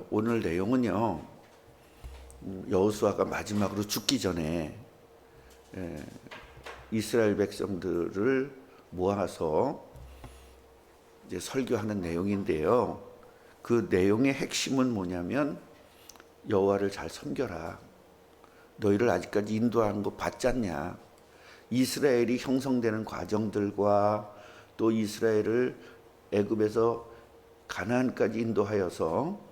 오늘 내용은요, 여호수아가 마지막으로 죽기 전에 이스라엘 백성들을 모아서 이제 설교하는 내용인데요. 그 내용의 핵심은 뭐냐면 여호와를 잘 섬겨라. 너희를 아직까지 인도한 거 봤지 않냐? 이스라엘이 형성되는 과정들과 또 이스라엘을 애굽에서 가나안까지 인도하여서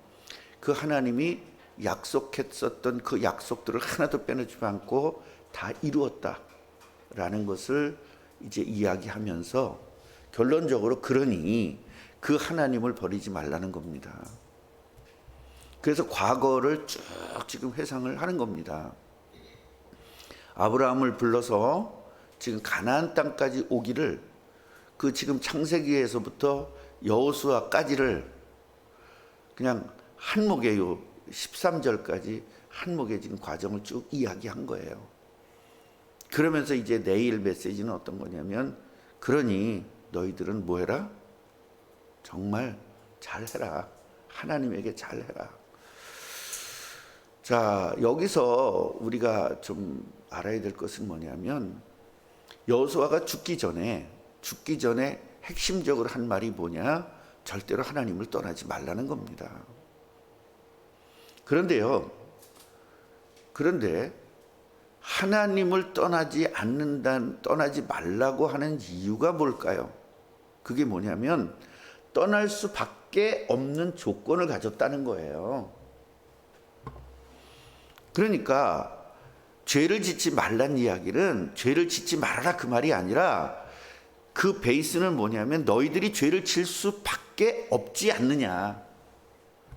그 하나님이 약속했었던 그 약속들을 하나도 빼놓지 않고 다 이루었다라는 것을 이제 이야기하면서 결론적으로 그러니 그 하나님을 버리지 말라는 겁니다. 그래서 과거를 쭉 지금 회상을 하는 겁니다. 아브라함을 불러서 지금 가나안 땅까지 오기를 그 지금 창세기에서부터 여호수아까지를 그냥 한목에요. 13절까지 한목의 지금 과정을 쭉 이야기한 거예요. 그러면서 이제 내일 메시지는 어떤 거냐면, 그러니 너희들은 뭐 해라? 정말 잘해라. 하나님에게 잘해라. 자, 여기서 우리가 좀 알아야 될 것은 뭐냐면, 여호수아가 죽기 전에 핵심적으로 한 말이 뭐냐? 절대로 하나님을 떠나지 말라는 겁니다. 그런데 하나님을 떠나지 말라고 하는 이유가 뭘까요? 그게 뭐냐면 떠날 수밖에 없는 조건을 가졌다는 거예요. 그러니까 죄를 짓지 말란 이야기는 죄를 짓지 말아라 그 말이 아니라, 그 베이스는 뭐냐면 너희들이 죄를 질 수밖에 없지 않느냐.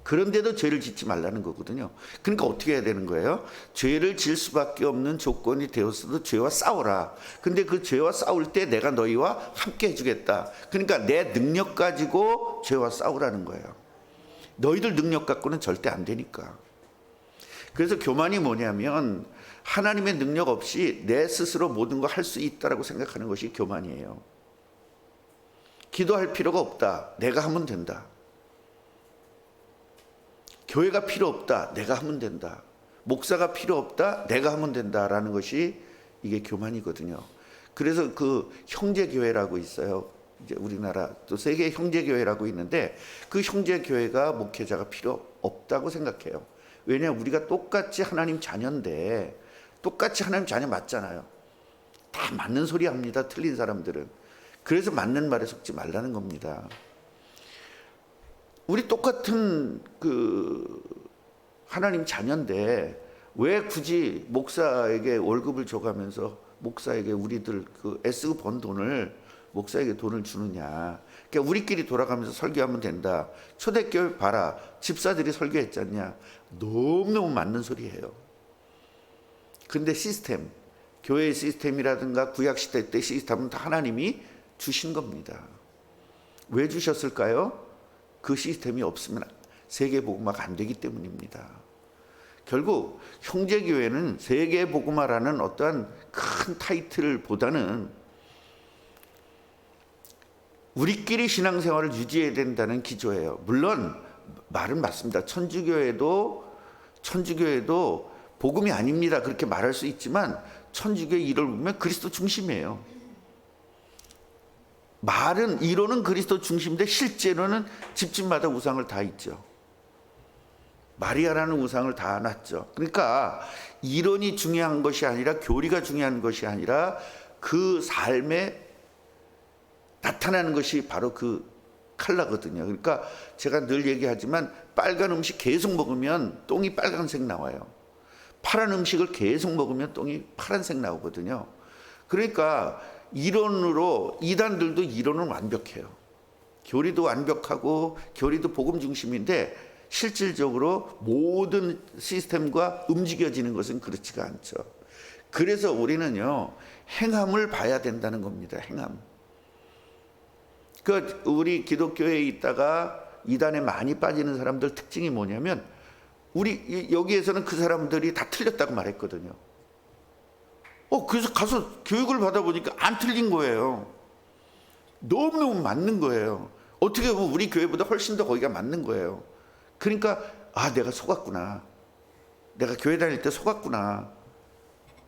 그런데도 죄를 짓지 말라는 거거든요. 그러니까 어떻게 해야 되는 거예요? 죄를 질 수밖에 없는 조건이 되었어도 죄와 싸워라. 근데 그 죄와 싸울 때 내가 너희와 함께 해주겠다. 그러니까 내 능력 가지고 죄와 싸우라는 거예요. 너희들 능력 갖고는 절대 안 되니까. 그래서 교만이 뭐냐면 하나님의 능력 없이 내 스스로 모든 거 할 수 있다라고 생각하는 것이 교만이에요. 기도할 필요가 없다. 내가 하면 된다. 교회가 필요 없다. 내가 하면 된다. 목사가 필요 없다. 내가 하면 된다라는 것이 이게 교만이거든요. 그래서 그 형제교회라고 있어요. 이제 우리나라 또 세계 형제교회라고 있는데, 그 형제교회가 목회자가 필요 없다고 생각해요. 왜냐하면 우리가 똑같이 하나님 자녀인데, 똑같이 하나님 자녀 맞잖아요. 다 맞는 소리 합니다. 틀린 사람들은. 그래서 맞는 말에 속지 말라는 겁니다. 우리 똑같은 그 하나님 자녀인데 왜 굳이 목사에게 월급을 줘가면서 목사에게 우리들 그 애쓰고 번 돈을 목사에게 돈을 주느냐. 그러니까 우리끼리 돌아가면서 설교하면 된다. 초대교회 봐라. 집사들이 설교했지 않냐. 너무너무 맞는 소리예요. 근데 시스템, 교회의 시스템이라든가 구약시대 때 시스템은 다 하나님이 주신 겁니다. 왜 주셨을까요? 그 시스템이 없으면 세계복음화가 안 되기 때문입니다. 결국 형제교회는 세계복음화라는 어떠한 큰 타이틀보다는 우리끼리 신앙생활을 유지해야 된다는 기조예요. 물론 말은 맞습니다. 천주교회도 복음이 아닙니다. 그렇게 말할 수 있지만 천주교의 이론을 보면 그리스도 중심이에요. 말은 이론은 그리스도 중심인데 실제로는 집집마다 우상을 다 있죠. 마리아라는 우상을 다 놨죠. 그러니까 이론이 중요한 것이 아니라, 교리가 중요한 것이 아니라 그 삶에 나타나는 것이 바로 그 칼라거든요. 그러니까 제가 늘 얘기하지만 빨간 음식 계속 먹으면 똥이 빨간색 나와요. 파란 음식을 계속 먹으면 똥이 파란색 나오거든요. 그러니까 이론으로 이단들도 이론은 완벽해요. 교리도 완벽하고 교리도 복음 중심인데 실질적으로 모든 시스템과 움직여지는 것은 그렇지가 않죠. 그래서 우리는요, 행함을 봐야 된다는 겁니다. 행함. 그 우리 기독교에 있다가 이단에 많이 빠지는 사람들 특징이 뭐냐면, 우리 여기에서는 그 사람들이 다 틀렸다고 말했거든요. 그래서 가서 교육을 받아보니까 안 틀린 거예요. 너무너무 맞는 거예요. 어떻게 보면 우리 교회보다 훨씬 더 거기가 맞는 거예요. 그러니까 내가 속았구나. 내가 교회 다닐 때 속았구나.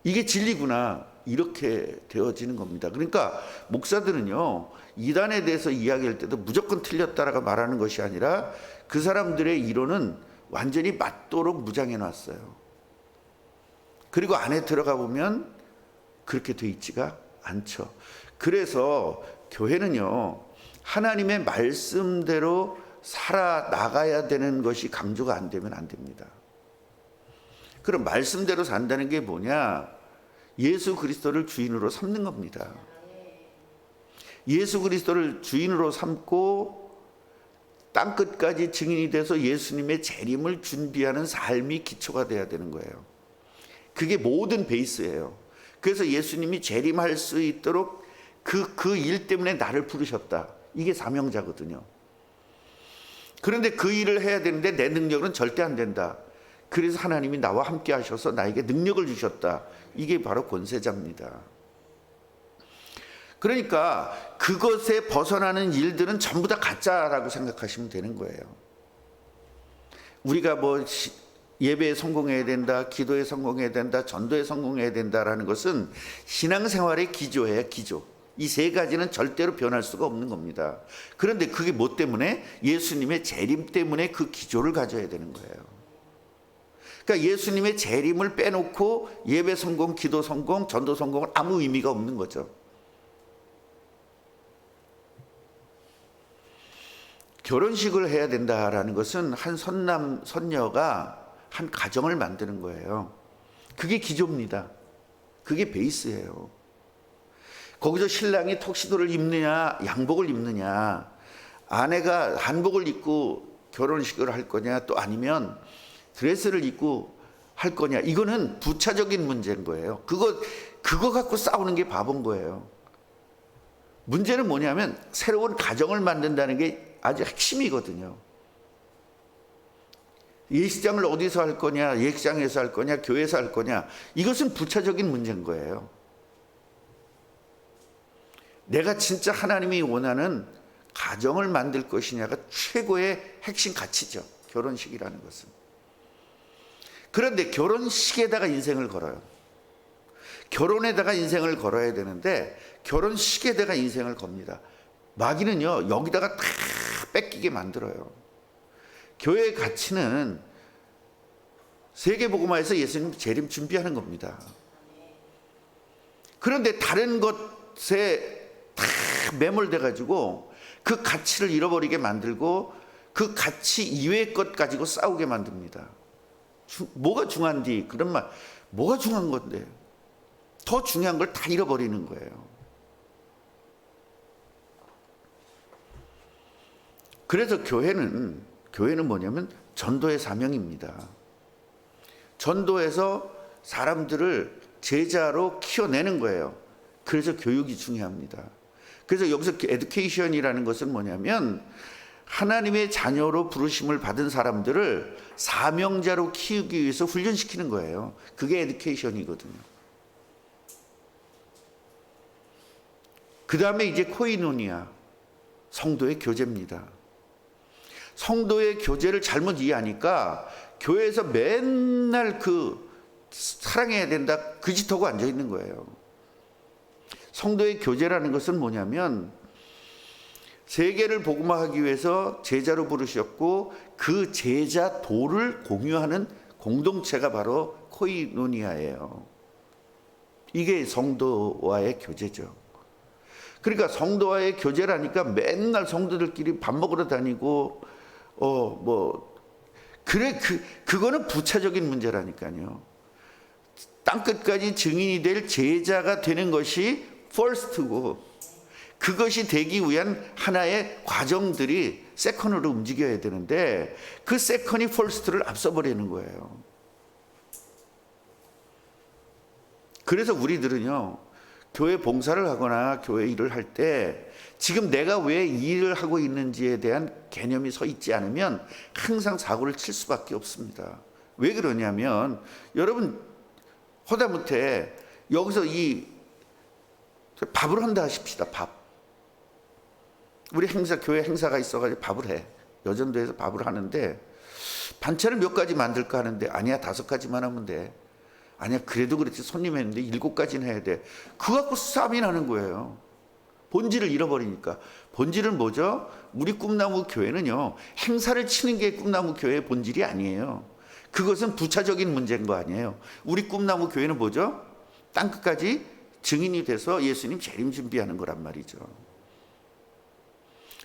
이게 진리구나. 이렇게 되어지는 겁니다. 그러니까 목사들은요, 이단에 대해서 이야기할 때도 무조건 틀렸다라고 말하는 것이 아니라 그 사람들의 이론은 완전히 맞도록 무장해 놨어요. 그리고 안에 들어가 보면 그렇게 돼 있지가 않죠. 그래서 교회는요, 하나님의 말씀대로 살아나가야 되는 것이 강조가 안 되면 안 됩니다. 그럼 말씀대로 산다는 게 뭐냐? 예수 그리스도를 주인으로 삼는 겁니다. 예수 그리스도를 주인으로 삼고 땅끝까지 증인이 돼서 예수님의 재림을 준비하는 삶이 기초가 돼야 되는 거예요. 그게 모든 베이스예요. 그래서 예수님이 재림할 수 있도록 그 일 때문에 나를 부르셨다. 이게 사명자거든요. 그런데 그 일을 해야 되는데 내 능력은 절대 안 된다. 그래서 하나님이 나와 함께 하셔서 나에게 능력을 주셨다. 이게 바로 권세자입니다. 그러니까 그것에 벗어나는 일들은 전부 다 가짜라고 생각하시면 되는 거예요. 우리가 예배에 성공해야 된다, 기도에 성공해야 된다, 전도에 성공해야 된다라는 것은 신앙생활의 기조예요, 기조. 이 세 가지는 절대로 변할 수가 없는 겁니다. 그런데 그게 뭐 때문에? 예수님의 재림 때문에 그 기조를 가져야 되는 거예요. 그러니까 예수님의 재림을 빼놓고 예배 성공, 기도 성공, 전도 성공은 아무 의미가 없는 거죠. 결혼식을 해야 된다라는 것은 한 선남, 선녀가 한 가정을 만드는 거예요. 그게 기조입니다. 그게 베이스예요. 거기서 신랑이 턱시도를 입느냐, 양복을 입느냐, 아내가 한복을 입고 결혼식을 할 거냐, 또 아니면 드레스를 입고 할 거냐, 이거는 부차적인 문제인 거예요. 그거 갖고 싸우는 게 바본 거예요. 문제는 뭐냐면 새로운 가정을 만든다는 게 아주 핵심이거든요. 예식장을 어디서 할 거냐, 예식장에서 할 거냐, 교회에서 할 거냐, 이것은 부차적인 문제인 거예요. 내가 진짜 하나님이 원하는 가정을 만들 것이냐가 최고의 핵심 가치죠. 결혼식이라는 것은. 그런데 결혼식에다가 인생을 걸어요. 결혼에다가 인생을 걸어야 되는데 결혼식에다가 인생을 겁니다. 마귀는요, 여기다가 다 뺏기게 만들어요. 교회의 가치는 세계복음화에서 예수님 재림 준비하는 겁니다. 그런데 다른 것에 다 매몰돼 가지고 그 가치를 잃어버리게 만들고 그 가치 이외의 것 가지고 싸우게 만듭니다. 뭐가 중요한디? 그런 말, 뭐가 중요한 건데? 더 중요한 걸 다 잃어버리는 거예요. 그래서 교회는 뭐냐면 전도의 사명입니다. 전도해서 사람들을 제자로 키워내는 거예요. 그래서 교육이 중요합니다. 그래서 여기서 에듀케이션이라는 것은 뭐냐면 하나님의 자녀로 부르심을 받은 사람들을 사명자로 키우기 위해서 훈련시키는 거예요. 그게 에듀케이션이거든요. 그 다음에 이제 코이노니아, 성도의 교제입니다. 성도의 교제를 잘못 이해하니까 교회에서 맨날 사랑해야 된다, 그 짓하고 앉아 있는 거예요. 성도의 교제라는 것은 뭐냐면 세계를 복음화하기 위해서 제자로 부르셨고 그 제자 도를 공유하는 공동체가 바로 코이노니아예요. 이게 성도와의 교제죠. 그러니까 성도와의 교제라니까 맨날 성도들끼리 밥 먹으러 다니고 그거는 부차적인 문제라니까요. 땅끝까지 증인이 될 제자가 되는 것이 first고 그것이 되기 위한 하나의 과정들이 세컨으로 움직여야 되는데 그 세컨이 first를 앞서버리는 거예요. 그래서 우리들은요, 교회 봉사를 하거나 교회 일을 할 때 지금 내가 왜 이 일을 하고 있는지에 대한 개념이 서 있지 않으면 항상 사고를 칠 수밖에 없습니다. 왜 그러냐면 여러분 허다못해 여기서 밥을 한다 하십시다. 밥. 우리 교회 행사가 있어가지고 밥을 해. 여전도에서 밥을 하는데 반찬을 몇 가지 만들까 하는데 아니야 5가지만 하면 돼. 아니야 그래도 그렇지 손님 했는데 7가지는 해야 돼. 그거 갖고 싸움이 나는 거예요. 본질을 잃어버리니까. 본질은 뭐죠? 우리 꿈나무 교회는요, 행사를 치는 게 꿈나무 교회의 본질이 아니에요. 그것은 부차적인 문제인 거 아니에요. 우리 꿈나무 교회는 뭐죠? 땅끝까지 증인이 돼서 예수님 재림 준비하는 거란 말이죠.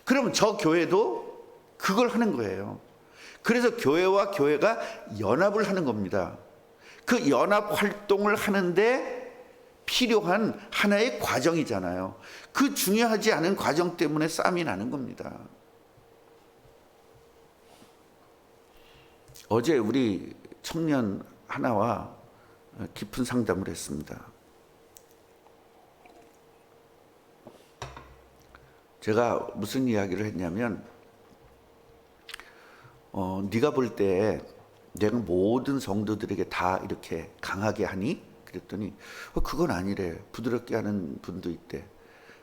그러면 저 교회도 그걸 하는 거예요. 그래서 교회와 교회가 연합을 하는 겁니다. 그 연합 활동을 하는데 필요한 하나의 과정이잖아요. 그 중요하지 않은 과정 때문에 싸움이 나는 겁니다. 어제 우리 청년 하나와 깊은 상담을 했습니다. 제가 무슨 이야기를 했냐면 네가 볼 때 내가 모든 성도들에게 다 이렇게 강하게 하니? 그랬더니 그건 아니래. 부드럽게 하는 분도 있대.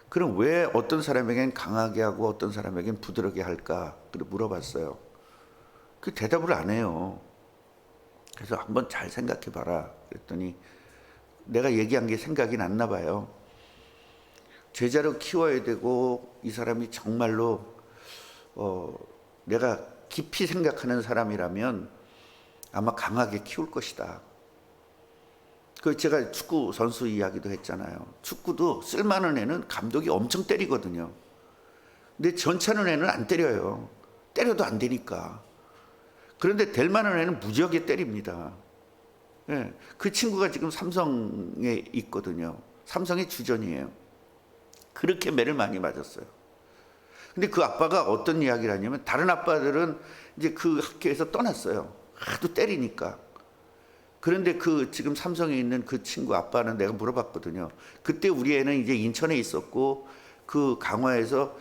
그럼 왜 어떤 사람에겐 강하게 하고 어떤 사람에겐 부드럽게 할까? 그래 물어봤어요. 그 대답을 안 해요. 그래서 한번 잘 생각해 봐라. 그랬더니 내가 얘기한 게 생각이 났나 봐요. 제자로 키워야 되고 이 사람이 정말로 내가 깊이 생각하는 사람이라면 아마 강하게 키울 것이다. 그 제가 축구 선수 이야기도 했잖아요. 축구도 쓸만한 애는 감독이 엄청 때리거든요. 근데 전차는 애는 안 때려요. 때려도 안 되니까. 그런데 될 만한 애는 무지하게 때립니다. 예, 그 친구가 지금 삼성에 있거든요. 삼성의 주전이에요. 그렇게 매를 많이 맞았어요. 근데 그 아빠가 어떤 이야기를 하냐면 다른 아빠들은 이제 그 학교에서 떠났어요. 하도 때리니까. 그런데 그 지금 삼성에 있는 그 친구 아빠는 내가 물어봤거든요. 그때 우리 애는 이제 인천에 있었고 그 강화에서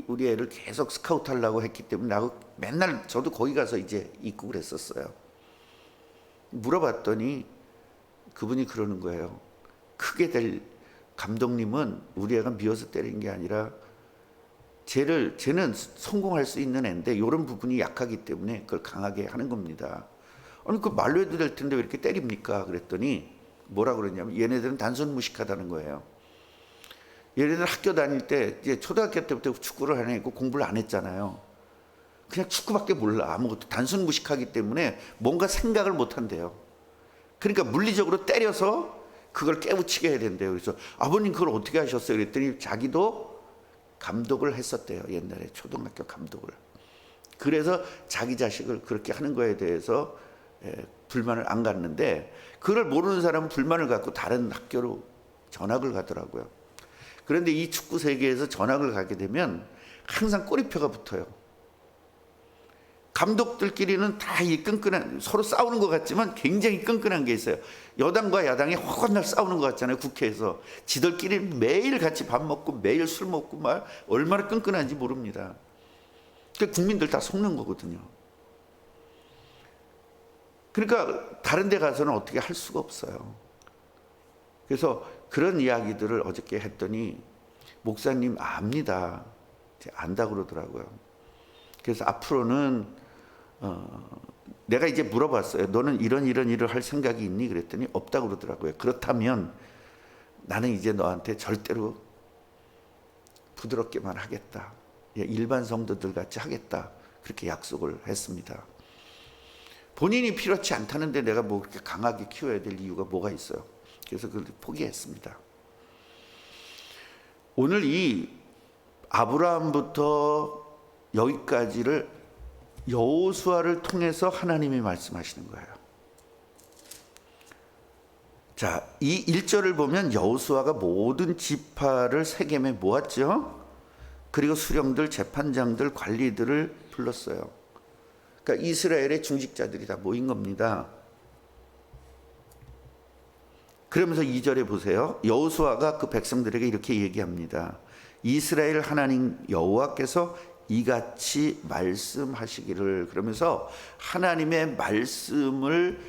우리 애를 계속 스카우트 하려고 했기 때문에 나하고 맨날 저도 거기 가서 이제 있고 그랬었어요. 물어봤더니 그분이 그러는 거예요. 크게 될 감독님은 우리 애가 미워서 때린 게 아니라 쟤는 성공할 수 있는 애인데 이런 부분이 약하기 때문에 그걸 강하게 하는 겁니다. 아니 그 말로 해도 될 텐데 왜 이렇게 때립니까? 그랬더니 뭐라 그러냐면 얘네들은 단순 무식하다는 거예요. 얘네들 학교 다닐 때 이제 초등학교 때부터 축구를 안 했고 공부를 안 했잖아요. 그냥 축구밖에 몰라. 아무것도 단순 무식하기 때문에 뭔가 생각을 못 한대요. 그러니까 물리적으로 때려서 그걸 깨우치게 해야 된대요. 그래서 아버님 그걸 어떻게 하셨어요? 그랬더니 자기도 감독을 했었대요. 옛날에 초등학교 감독을. 그래서 자기 자식을 그렇게 하는 거에 대해서 불만을 안 갖는데 그걸 모르는 사람은 불만을 갖고 다른 학교로 전학을 가더라고요. 그런데 이 축구 세계에서 전학을 가게 되면 항상 꼬리표가 붙어요. 감독들끼리는 다 이 끈끈한 서로 싸우는 것 같지만 굉장히 끈끈한 게 있어요. 여당과 야당이 허건날 싸우는 것 같잖아요. 국회에서 지들끼리 매일 같이 밥 먹고 매일 술 먹고 막 얼마나 끈끈한지 모릅니다. 국민들 다 속는 거거든요. 그러니까 다른 데 가서는 어떻게 할 수가 없어요. 그래서 그런 이야기들을 어저께 했더니 목사님 압니다. 안다 그러더라고요. 그래서 앞으로는 내가 이제 물어봤어요. 너는 이런 일을 할 생각이 있니? 그랬더니 없다고 그러더라고요. 그렇다면 나는 이제 너한테 절대로 부드럽게만 하겠다. 일반 성도들 같이 하겠다. 그렇게 약속을 했습니다. 본인이 필요치 않다는데 내가 뭐 그렇게 강하게 키워야 될 이유가 뭐가 있어요? 그래서 그걸 포기했습니다. 오늘 이 아브라함부터 여기까지를 여호수아를 통해서 하나님이 말씀하시는 거예요. 자, 이 1절을 보면 여호수아가 모든 지파를 세겜에 모았죠. 그리고 수령들, 재판장들, 관리들을 불렀어요. 그러니까 이스라엘의 중직자들이 다 모인 겁니다. 그러면서 2절에 보세요. 여호수아가 그 백성들에게 이렇게 얘기합니다. 이스라엘 하나님 여호와께서 이같이 말씀하시기를. 그러면서 하나님의 말씀을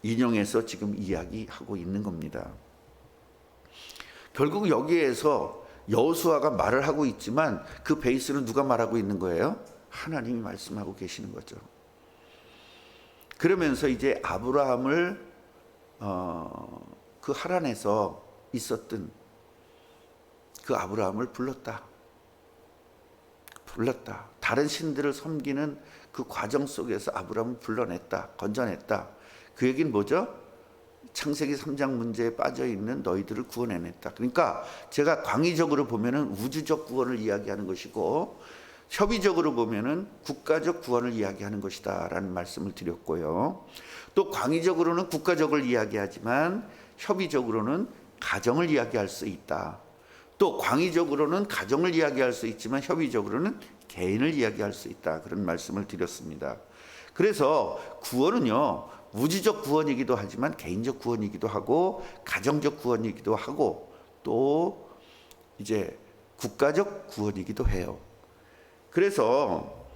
인용해서 지금 이야기하고 있는 겁니다. 결국 여기에서 여호수아가 말을 하고 있지만 그 베이스는 누가 말하고 있는 거예요? 하나님이 말씀하고 계시는 거죠. 그러면서 이제 아브라함을 그 하란에서 있었던 그 아브라함을 불렀다. 다른 신들을 섬기는 그 과정 속에서 아브라함을 불러냈다. 건져냈다. 그 얘기는 뭐죠? 창세기 3장 문제에 빠져있는 너희들을 구원해냈다. 그러니까 제가 광의적으로 보면은 우주적 구원을 이야기하는 것이고, 협의적으로 보면은 국가적 구원을 이야기하는 것이다 라는 말씀을 드렸고요. 또 광의적으로는 국가적을 이야기하지만 협의적으로는 가정을 이야기할 수 있다. 또 광의적으로는 가정을 이야기할 수 있지만 협의적으로는 개인을 이야기할 수 있다. 그런 말씀을 드렸습니다. 그래서 구원은요, 우주적 구원이기도 하지만 개인적 구원이기도 하고 가정적 구원이기도 하고 또 이제 국가적 구원이기도 해요. 그래서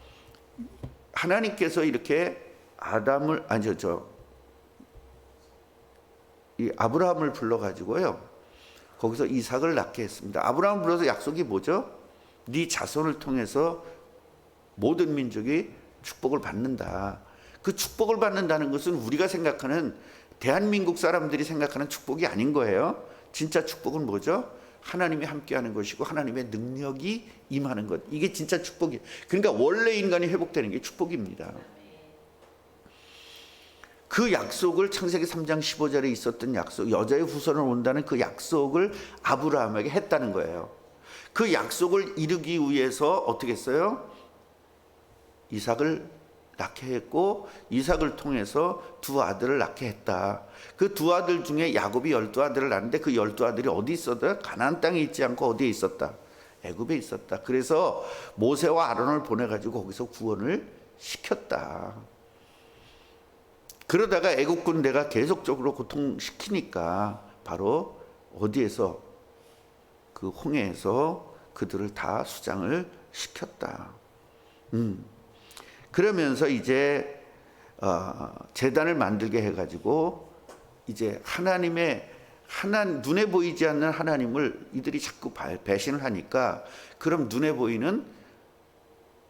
하나님께서 이렇게 이 아브라함을 불러가지고요, 거기서 이삭을 낳게 했습니다. 아브라함을 불러서 약속이 뭐죠? 네 자손을 통해서 모든 민족이 축복을 받는다. 그 축복을 받는다는 것은 우리가 생각하는, 대한민국 사람들이 생각하는 축복이 아닌 거예요. 진짜 축복은 뭐죠? 하나님이 함께하는 것이고 하나님의 능력이 임하는 것. 이게 진짜 축복이에요. 그러니까 원래 인간이 회복되는 게 축복입니다. 그 약속을 창세기 3장 15절에 있었던 약속, 여자의 후손을 온다는 그 약속을 아브라함에게 했다는 거예요. 그 약속을 이루기 위해서 어떻게 했어요? 이삭을 낳게 했고, 이삭을 통해서 두 아들을 낳게 했다. 그 두 아들 중에 야곱이 12아들을 낳았는데 그 12아들이 어디 있었다? 가나안 땅에 있지 않고 어디에 있었다? 애굽에 있었다. 그래서 모세와 아론을 보내가지고 거기서 구원을 시켰다. 그러다가 애굽 군대가 계속적으로 고통시키니까 바로 어디에서, 그 홍해에서 그들을 다 수장을 시켰다. 그러면서 이제 제단을 만들게 해가지고 이제 눈에 보이지 않는 하나님을 이들이 자꾸 배신을 하니까, 그럼 눈에 보이는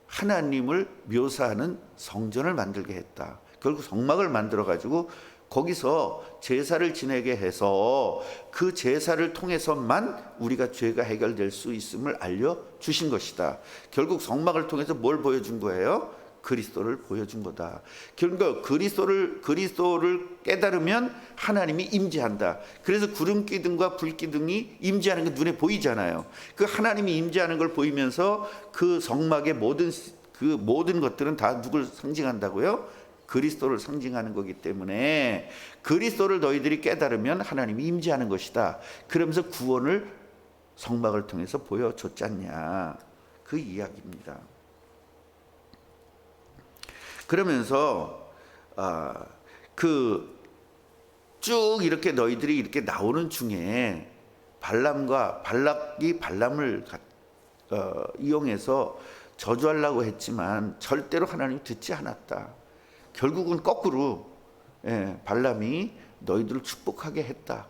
하나님을 묘사하는 성전을 만들게 했다. 결국 성막을 만들어 가지고 거기서 제사를 지내게 해서 그 제사를 통해서만 우리가 죄가 해결될 수 있음을 알려주신 것이다. 결국 성막을 통해서 뭘 보여준 거예요? 그리스도를 보여준 거다. 그러니까 그리스도를 깨달으면 하나님이 임재한다. 그래서 구름 기둥과 불 기둥이 임재하는 게 눈에 보이잖아요. 그 하나님이 임재하는 걸 보이면서 그 성막의 모든 것들은 다 누굴 상징한다고요? 그리스도를 상징하는 거기 때문에 그리스도를 너희들이 깨달으면 하나님이 임재하는 것이다. 그러면서 구원을 성막을 통해서 보여줬지 않냐, 그 이야기입니다. 그러면서 쭉 이렇게 너희들이 이렇게 나오는 중에 발락이 발람을 이용해서 저주하려고 했지만 절대로 하나님이 듣지 않았다. 결국은 거꾸로 발람이 너희들을 축복하게 했다.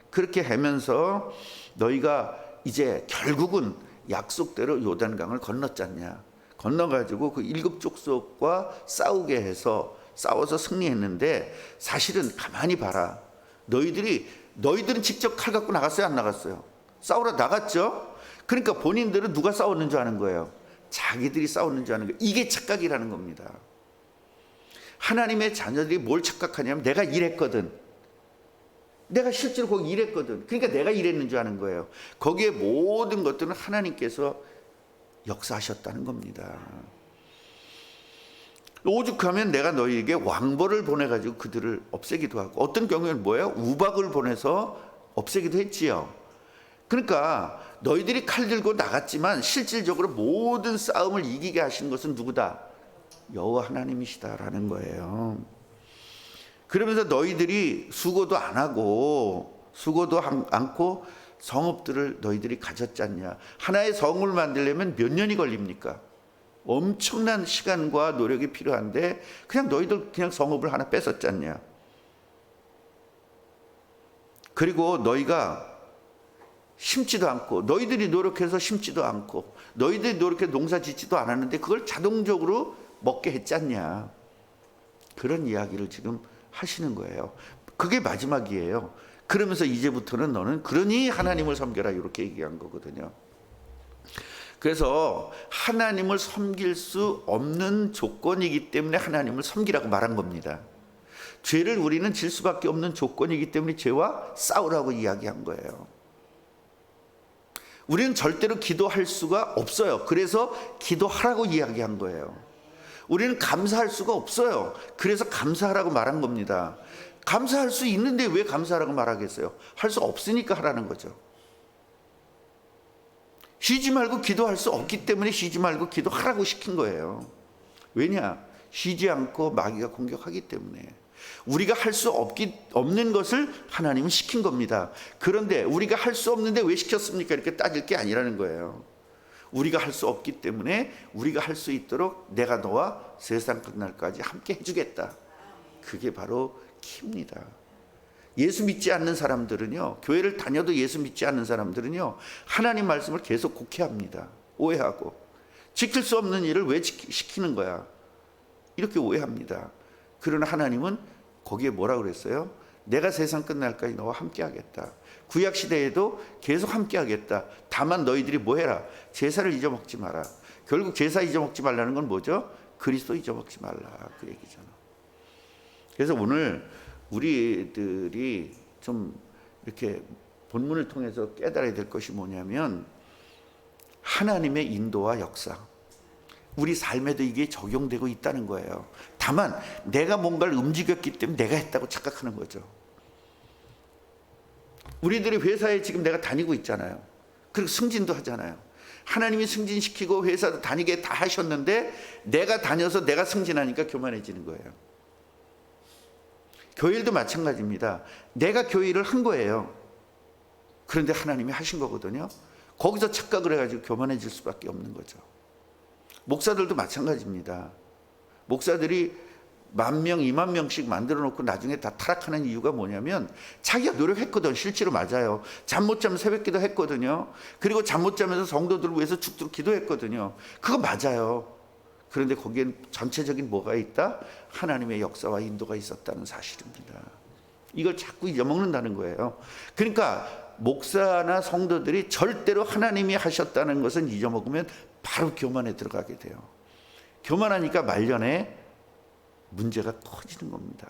그렇게 하면서 너희가 이제 결국은 약속대로 요단강을 건넜잖냐. 건너가지고 그 7 족속과 싸우게 해서 싸워서 승리했는데, 사실은 가만히 봐라. 너희들은 직접 칼 갖고 나갔어요, 안 나갔어요? 싸우러 나갔죠. 그러니까 본인들은 누가 싸웠는 줄 아는 거예요? 자기들이 싸웠는 줄 아는 거예요. 이게 착각이라는 겁니다. 하나님의 자녀들이 뭘 착각하냐면, 내가 일했거든, 내가 실제로 거기 일했거든, 그러니까 내가 일했는 줄 아는 거예요. 거기에 모든 것들은 하나님께서 역사하셨다는 겁니다. 오죽하면 내가 너희에게 왕벌을 보내가지고 그들을 없애기도 하고, 어떤 경우에는 뭐예요? 우박을 보내서 없애기도 했지요. 그러니까 너희들이 칼 들고 나갔지만 실질적으로 모든 싸움을 이기게 하신 것은 누구다? 여호와 하나님이시다라는 거예요. 그러면서 너희들이 수고도 않고 성읍들을 너희들이 가졌지 않냐. 하나의 성을 만들려면 몇 년이 걸립니까? 엄청난 시간과 노력이 필요한데 그냥 너희들 그냥 성읍을 하나 뺏었지 않냐. 그리고 너희가 심지도 않고, 너희들이 노력해서 심지도 않고, 너희들이 노력해서 농사 짓지도 않았는데 그걸 자동적으로 먹게 했지 않냐. 그런 이야기를 지금 하시는 거예요. 그게 마지막이에요. 그러면서 이제부터는 너는 그러니 하나님을 섬겨라 이렇게 얘기한 거거든요. 그래서 하나님을 섬길 수 없는 조건이기 때문에 하나님을 섬기라고 말한 겁니다. 죄를 우리는 질 수밖에 없는 조건이기 때문에 죄와 싸우라고 이야기한 거예요. 우리는 절대로 기도할 수가 없어요. 그래서 기도하라고 이야기한 거예요. 우리는 감사할 수가 없어요. 그래서 감사하라고 말한 겁니다. 감사할 수 있는데 왜 감사하라고 말하겠어요? 할 수 없으니까 하라는 거죠. 쉬지 말고 기도할 수 없기 때문에 쉬지 말고 기도하라고 시킨 거예요. 왜냐? 쉬지 않고 마귀가 공격하기 때문에. 우리가 할 수 없는 것을 하나님은 시킨 겁니다. 그런데 우리가 할 수 없는데 왜 시켰습니까? 이렇게 따질 게 아니라는 거예요. 우리가 할 수 없기 때문에 우리가 할 수 있도록 내가 너와 세상 끝날까지 함께 해주겠다. 그게 바로 키입니다. 예수 믿지 않는 사람들은요, 교회를 다녀도 예수 믿지 않는 사람들은요, 하나님 말씀을 계속 곡해합니다. 오해하고. 지킬 수 없는 일을 왜 시키는 거야? 이렇게 오해합니다. 그러나 하나님은 거기에 뭐라 그랬어요? 내가 세상 끝날까지 너와 함께 하겠다. 구약 시대에도 계속 함께 하겠다. 다만 너희들이 뭐 해라? 제사를 잊어먹지 마라. 결국 제사 잊어먹지 말라는 건 뭐죠? 그리스도 잊어먹지 말라. 그 얘기잖아. 그래서 오늘 우리들이 좀 이렇게 본문을 통해서 깨달아야 될 것이 뭐냐면 하나님의 인도와 역사, 우리 삶에도 이게 적용되고 있다는 거예요. 다만 내가 뭔가를 움직였기 때문에 내가 했다고 착각하는 거죠. 우리들이 회사에 지금 내가 다니고 있잖아요. 그리고 승진도 하잖아요. 하나님이 승진시키고 회사도 다니게 다 하셨는데 내가 다녀서 내가 승진하니까 교만해지는 거예요. 교회일도 마찬가지입니다. 내가 교회를 한 거예요. 그런데 하나님이 하신 거거든요. 거기서 착각을 해가지고 교만해질 수밖에 없는 거죠. 목사들도 마찬가지입니다. 목사들이 10,000명, 20,000명씩 만들어 놓고 나중에 다 타락하는 이유가 뭐냐면 자기가 노력했거든. 실제로 맞아요. 잠 못 자면 새벽기도 했거든요. 그리고 잠 못 자면서 성도들을 위해서 죽도록 기도했거든요. 그거 맞아요. 그런데 거기엔 전체적인 뭐가 있다? 하나님의 역사와 인도가 있었다는 사실입니다. 이걸 자꾸 잊어먹는다는 거예요. 그러니까 목사나 성도들이 절대로 하나님이 하셨다는 것은 잊어먹으면 바로 교만에 들어가게 돼요. 교만하니까 말년에 문제가 커지는 겁니다.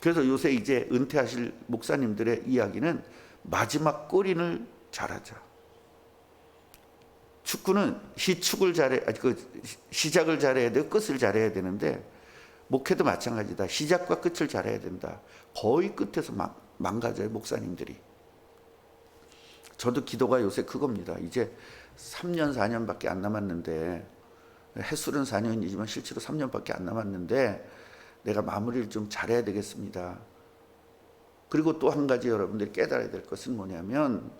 그래서 요새 이제 은퇴하실 목사님들의 이야기는 마지막 골인을 잘하자. 축구는 시축을 시작을 잘해야 되고 끝을 잘해야 되는데 목회도 마찬가지다. 시작과 끝을 잘해야 된다. 거의 끝에서 망가져요, 목사님들이. 저도 기도가 요새 그겁니다. 이제 3년, 4년밖에 안 남았는데, 햇술은 4년이지만 실제로 3년밖에 안 남았는데 내가 마무리를 좀 잘해야 되겠습니다. 그리고 또 한 가지 여러분들이 깨달아야 될 것은 뭐냐면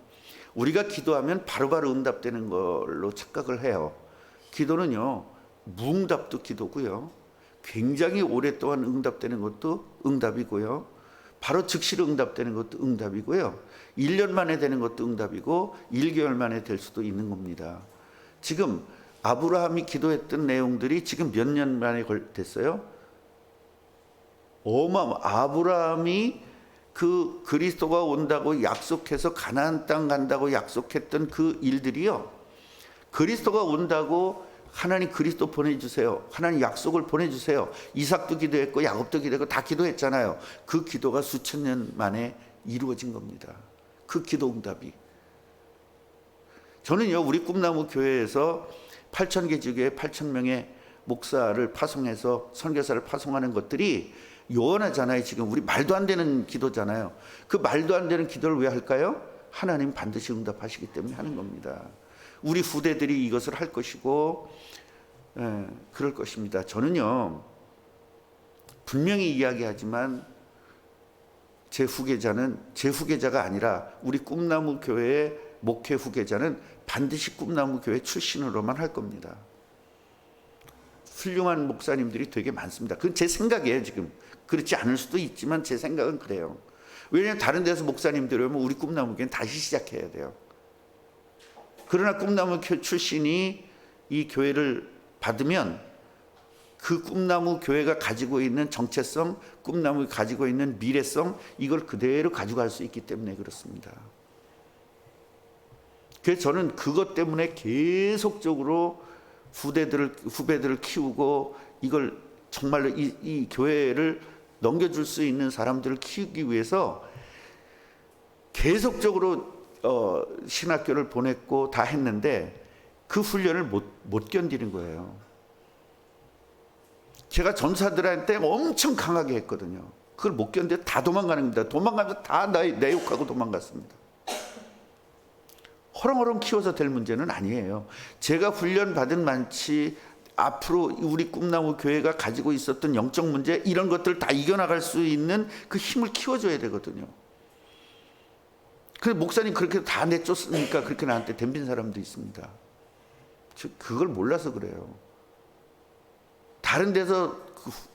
우리가 기도하면 바로바로 응답되는 걸로 착각을 해요. 기도는요, 무응답도 기도고요, 굉장히 오랫동안 응답되는 것도 응답이고요, 바로 즉시로 응답되는 것도 응답이고요, 1년 만에 되는 것도 응답이고 1개월 만에 될 수도 있는 겁니다. 지금 아브라함이 기도했던 내용들이 지금 몇 년 만에 됐어요? 아브라함이 그 그리스도가 온다고 약속해서 가나안 땅 간다고 약속했던 그 일들이요, 그리스도가 온다고 하나님 그리스도 보내주세요, 하나님 약속을 보내주세요, 이삭도 기도했고 야곱도 기도했고 다 기도했잖아요. 그 기도가 수천 년 만에 이루어진 겁니다. 그 기도 응답이. 저는요, 우리 꿈나무 교회에서 8,000개 지교에 8,000명의 목사를 파송해서 선교사를 파송하는 것들이 요원하잖아요. 지금 우리 말도 안 되는 기도잖아요. 그 말도 안 되는 기도를 왜 할까요? 하나님 반드시 응답하시기 때문에 하는 겁니다. 우리 후대들이 이것을 할 것이고 그럴 것입니다. 저는요, 분명히 이야기하지만 제 후계자가 아니라 우리 꿈나무 교회의 목회 후계자는 반드시 꿈나무 교회 출신으로만 할 겁니다. 훌륭한 목사님들이 되게 많습니다. 그건 제 생각이에요. 지금 그렇지 않을 수도 있지만 제 생각은 그래요. 왜냐하면 다른 데서 목사님들이 오면 우리 꿈나무 교회는 다시 시작해야 돼요. 그러나 꿈나무 교회 출신이 이 교회를 받으면 그 꿈나무 교회가 가지고 있는 정체성, 꿈나무가 가지고 있는 미래성, 이걸 그대로 가져갈 수 있기 때문에 그렇습니다. 그래서 저는 그것 때문에 계속적으로 후배들을 키우고, 이걸 정말로 이 교회를 넘겨줄 수 있는 사람들을 키우기 위해서 계속적으로 신학교를 보냈고 다 했는데 그 훈련을 못 견디는 거예요. 제가 전사들한테 엄청 강하게 했거든요. 그걸 못 견뎌 다 도망가는 겁니다. 도망가면서 다 내 욕하고 도망갔습니다. 허렁허렁 키워서 될 문제는 아니에요. 제가 훈련 받은 만치 앞으로 우리 꿈나무 교회가 가지고 있었던 영적 문제, 이런 것들 다 이겨나갈 수 있는 그 힘을 키워줘야 되거든요. 그래서 목사님 그렇게 다 내쫓으니까 그렇게 나한테 덤빈 사람도 있습니다. 그걸 몰라서 그래요. 다른 데서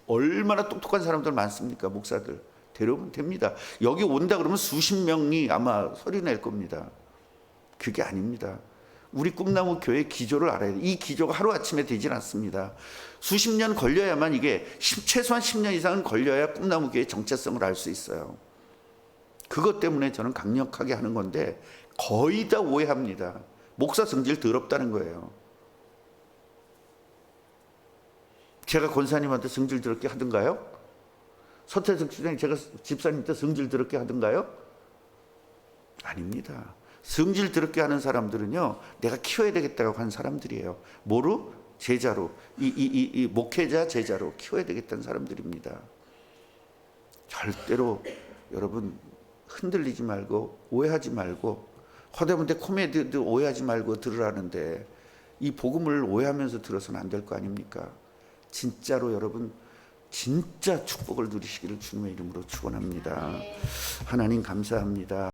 얼마나 똑똑한 사람들 많습니까? 목사들 데려오면 됩니다. 여기 온다 그러면 수십 명이 아마 소리 낼 겁니다. 그게 아닙니다. 우리 꿈나무 교회 기조를 알아야 돼요. 이 기조가 하루아침에 되질 않습니다. 수십 년 걸려야만, 이게 최소한 10년 이상은 걸려야 꿈나무 교회의 정체성을 알 수 있어요. 그것 때문에 저는 강력하게 하는 건데 거의 다 오해합니다. 목사 성질 더럽다는 거예요. 제가 권사님한테 성질 더럽게 하던가요? 서태석 집사님 제가 집사님한테 성질 더럽게 하던가요? 아닙니다. 성질 더럽게 하는 사람들은요, 내가 키워야 되겠다고 한 사람들이에요. 뭐로? 제자로. 이 목회자 제자로 키워야 되겠다는 사람들입니다. 절대로 여러분 흔들리지 말고 오해하지 말고, 허대문대 코미디도 오해하지 말고 들으라는데 이 복음을 오해하면서 들어서는 안 될 거 아닙니까? 진짜로 여러분 진짜 축복을 누리시기를 주님의 이름으로 축원합니다. 하나님 감사합니다.